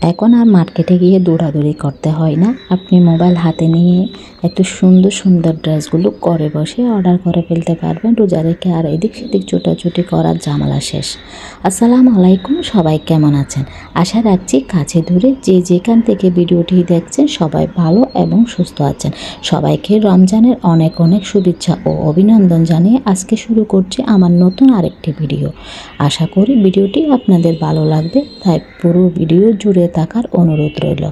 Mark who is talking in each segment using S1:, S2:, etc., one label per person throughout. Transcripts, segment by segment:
S1: এখন আর মার্কেটে গিয়ে দৌড়াদৌড়ি করতে হয় না। আপনি মোবাইল হাতে নিয়ে এত সুন্দর সুন্দর ড্রেসগুলো ঘরে বসে অর্ডার করে ফেলতে পারবেন রোজা রেখে। আর এদিক সেদিক ছোটাছুটি করার ঝামেলা শেষ। আসসালামু আলাইকুম, সবাই কেমন আছেন? আশা রাখছি কাছে দূরে যে যেখান থেকে ভিডিওটি দেখছেন সবাই ভালো এবং সুস্থ আছেন। সবাইকে রমজানের অনেক অনেক শুভেচ্ছা ও অভিনন্দন জানিয়ে আজকে শুরু করছি আমার নতুন আরেকটি ভিডিও। আশা করি ভিডিওটি আপনাদের ভালো লাগবে, তাই পুরো ভিডিও জুড়ে থাকার অনুরোধ রইল।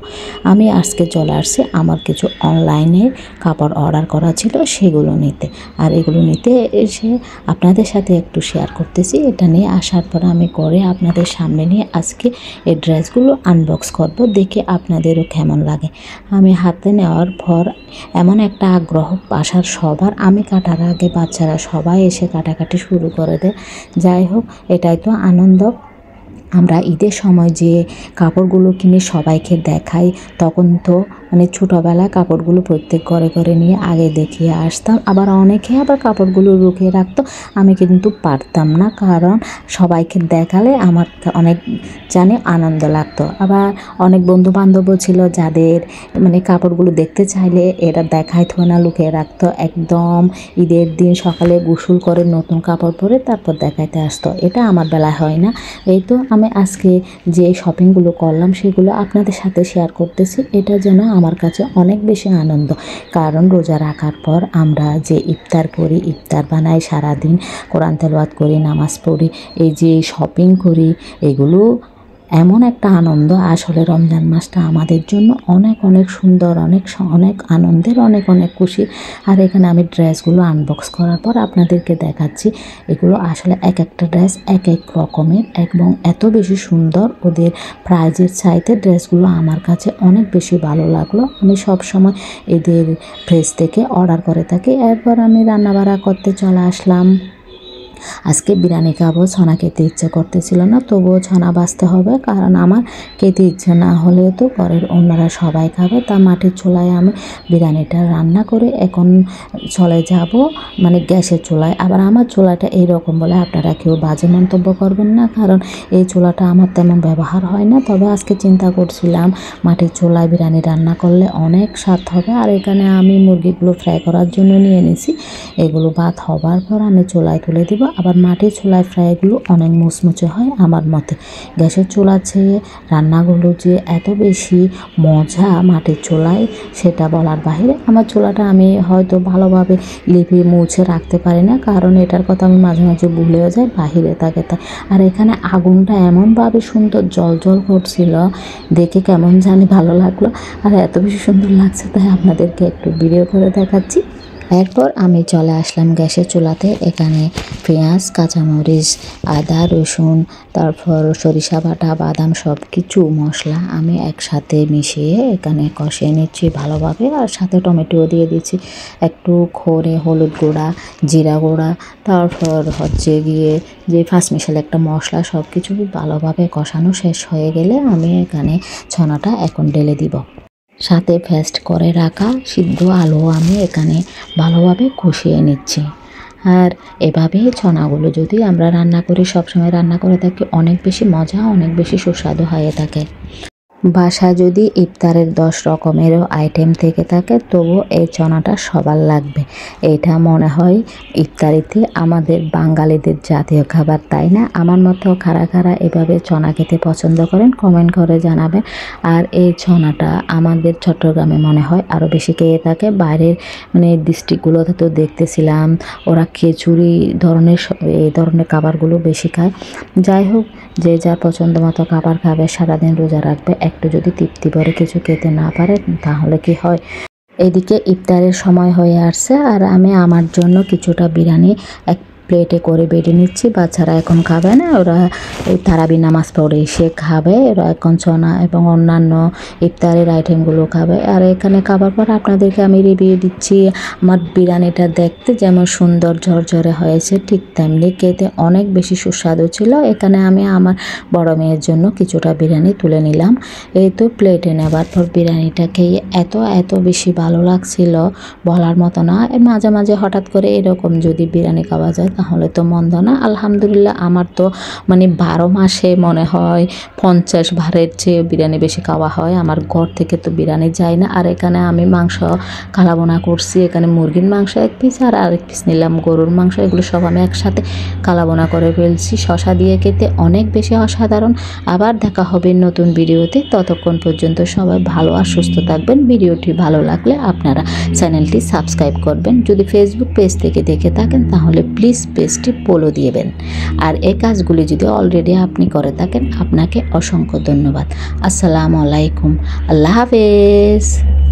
S1: আমি আজকে চলে আসছি আমার কিছু অনলাইনে কাপড় অর্ডার করা ছিল সেগুলো নিতে। আর এগুলো নিতে এসে আপনাদের সাথে একটু শেয়ার করতেছি। এটা নিয়ে আসার পর আমি করে আপনাদের সামনে নিয়ে আজকে এই ড্রেসগুলো আনবক্স করব, দেখে আপনাদেরও কেমন লাগে। আমি হাতে নেওয়ার পর এমন একটা আগ্রহ আসার সবার, আমি কাটার আগে বাচ্চারা সবাই এসে কাটাকাটি শুরু করে দেয়। যাই হোক, এটাই তো আনন্দ। আমরা ঈদের সময় যে কাপড়গুলো কিনে সবাইকে দেখাই, তখন তো ছোটোবেলায় কাপড়গুলো প্রত্যেক ঘরে ঘরে নিয়ে আগে দেখিয়ে আসতাম। আবার অনেকে আবার কাপড়গুলো লুকিয়ে রাখতো, আমি কিন্তু পারতাম না, কারণ সবাইকে দেখালে আমার অনেক আনন্দ লাগতো। আবার অনেক বন্ধু বান্ধবও ছিল যাদের কাপড়গুলো দেখতে চাইলে এরা দেখাইতো না, লুকিয়ে রাখতো। একদম ঈদের দিন সকালে গোসল করে নতুন কাপড় পরে তারপর দেখাইতে আসতো। এটা আমার বেলায় হয় না। এই তো আমি আজকে যে শপিংগুলো করলাম সেগুলো আপনাদের সাথে শেয়ার করতেছি। এটা যেন আমার কাছে অনেক বেশি আনন্দ, কারণ রোজা রাখার পর আমরা যে ইফতার করি, ইফতার বানাই, সারাদিন কোরআন তেলাওয়াত করি, নামাজ পড়ি, এই যে শপিং করি, এগুলো এমন একটা আনন্দ। আসলে রমজান মাসটা আমাদের জন্য অনেক অনেক সুন্দর, অনেক অনেক আনন্দের, অনেক অনেক খুশি। আর এখানে আমি ড্রেসগুলো আনবক্স করার পর আপনাদেরকে দেখাচ্ছি। এগুলো আসলে এক একটা ড্রেস এক এক রকমের এবং এত বেশি সুন্দর। ওদের প্রাইজের চাইতে ড্রেসগুলো আমার কাছে অনেক বেশি ভালো লাগলো। আমি সব সময় এদের পেজ থেকে অর্ডার করে থাকি। এরপর আমি রান্নাবাড়া করতে চলে আসলাম। আজকে বিরিয়ানি খাবো, ছানা খেতে ইচ্ছে করতেছিল না, তবুও ছানা বাছতে হবে, কারণ আমার খেতে ইচ্ছে না হলেও তো ঘরের অন্যরা সবাই খাবে। তা মাটির চুলায় আমি বিরিয়ানিটা রান্না করে এখন চলে যাব গ্যাসের চুলায়। আবার আমার চুলাটা এইরকম বলে আপনারা কেউ বাজে মন্তব্য করবেন না, কারণ এই চুলাটা আমার তেমন ব্যবহার হয় না। তবে আজকে চিন্তা করছিলাম মাটির চুলায় বিরিয়ানি রান্না করলে অনেক স্বাদ হবে। আর এখানে আমি মুরগিগুলো ফ্রাই করার জন্য নিয়ে নিছি। এগুলো ভাত হবার পর আমি চুলায় তুলে দিব। আবার মাটির চুলায় ফ্রাইগুলো অনেক মুচমুচে হয় আমার মতে। গ্যাসের চুলা চেয়ে রান্নাগুলো যে এত বেশি মজা মাটির চুলায়, সেটা বলার বাহিরে। আমার চুলাটা আমি হয়তো ভালোভাবে লিপে মুছে রাখতে পারি না, কারণ এটার কথা আমি মাঝে মাঝে ভুলেও যাই, বাহিরে থাকে তাই। আর এখানে আগুনটা এমনভাবে সুন্দর জল জল করছিল, দেখে কেমন জানি ভালো লাগলো। আর এত বেশি সুন্দর লাগছে তাই আপনাদেরকে একটু ভিডিও করে দেখাচ্ছি। এরপর আমি চলে আসলাম গ্যাসের চুলাতে। এখানে পেঁয়াজ, কাঁচামরিচ, আদা, রসুন, তারপর সরিষা বাটা, বাদাম, সব কিছু মশলা আমি একসাথে মিশিয়ে এখানে কষিয়ে নিচ্ছি ভালোভাবে। আর সাথে টমেটো দিয়ে দিচ্ছি, একটু খড়ে হলুদ গুঁড়া, জিরা গুঁড়া, তারপর গিয়ে যে ফাঁসমিশাল একটা মশলা, সব কিছু ভালোভাবে কষানো শেষ হয়ে গেলে আমি এখানে ছানাটা এখন ঢেলে দিব। সাথে পেস্ট করে রাখা সিদ্ধ আলু আমি এখানে ভালোভাবে কষিয়ে নিচ্ছি। আর এভাবে ছানাগুলো যদি আমরা রান্না করি, সবসময় রান্না করে থাকি, অনেক বেশি মজা, অনেক বেশি সুস্বাদু হয়ে থাকে। বাসায় যদি ইফতারের 10 রকমেরও আইটেম থেকে থাকে, তবুও এই ছানাটা সবার লাগবে। এটা মনে হয় ইফতারিতে আমাদের বাঙালিদের জাতীয় খাবার, তাই না? আমার মতো কারা কারা এভাবে ছানা খেতে পছন্দ করেন কমেন্ট করে জানাবেন। আর এই ছানাটা আমাদের চট্টগ্রামে মনে হয় আরও বেশি খেয়ে থাকে। বাইরের ডিস্ট্রিক্টগুলোতে তো দেখতেছিলাম ওরা খিচুড়ি এই ধরনের খাবারগুলো বেশি খায়। যাই হোক, যে যার পছন্দ মতো খাবার খাবে, সারাদিন রোজা রাখবে, একটু যদি তৃপ্তি ভরে কিছু খেতে না পারে তাহলে কি হয়। এদিকে ইফতারের সময় হয়ে আসছে, আর আমি আমার জন্য কিছুটা বিরিয়ানি এক প্লেটে করে বেড়ে নিচ্ছি। বাচ্চারা এখন খাবে না, ওরা ওই তারাবি নামাজ পড়ে সে খাবে। ওরা এখন ছানা এবং অন্যান্য ইফতারের আইটেমগুলো খাবে। আর এখানে খাবার পর আপনাদেরকে আমি রিভিউ দিচ্ছি। আমার বিরিয়ানিটা দেখতে যেমন সুন্দর ঝরঝরে হয়েছে, ঠিক তেমনি খেতে অনেক বেশি সুস্বাদু ছিল। এখানে আমি আমার বড় মেয়ের জন্য কিছুটা বিরিয়ানি তুলে নিলাম। এই তো প্লেটে নেবার পর বিরিয়ানিটা খেয়ে এত বেশি ভালো লাগছিল বলার মতো না। মাঝে মাঝে হঠাৎ করে এরকম যদি বিরিয়ানি খাওয়া যায় তাহলে তো মন্দ না। আলহামদুলিল্লাহ আমার তো মানে 12 মাসে মনে হয় 50 ভারের চেয়ে বিরিয়ানি বেশি খাওয়া হয়। আমার ঘর থেকে তো বিরিয়ানি যায় না। আর এখানে আমি মাংস কালাবোনা করছি। এখানে মুরগির মাংস 1 পিস আর আরেক পিস নিলাম গরুর মাংস। এগুলো সব আমি একসাথে কালাবোনা করে ফেলছি শসা দিয়ে, খেতে অনেক বেশি অসাধারণ। আবার দেখা হবে নতুন ভিডিওতে। ততক্ষণ পর্যন্ত সবাই ভালো আর সুস্থ থাকবেন। ভিডিওটি ভালো লাগলে আপনারা চ্যানেলটি সাবস্ক্রাইব করবেন। যদি ফেসবুক পেজ থেকে দেখে থাকেন তাহলে প্লিজ পেজটি ফলো দিবেন। আর এই কাজগুলি যদি অলরেডি আপনি করে থাকেন আপনাকে অসংখ্য ধন্যবাদ। আসসালামু আলাইকুম। আল্লাহ হাফেজ।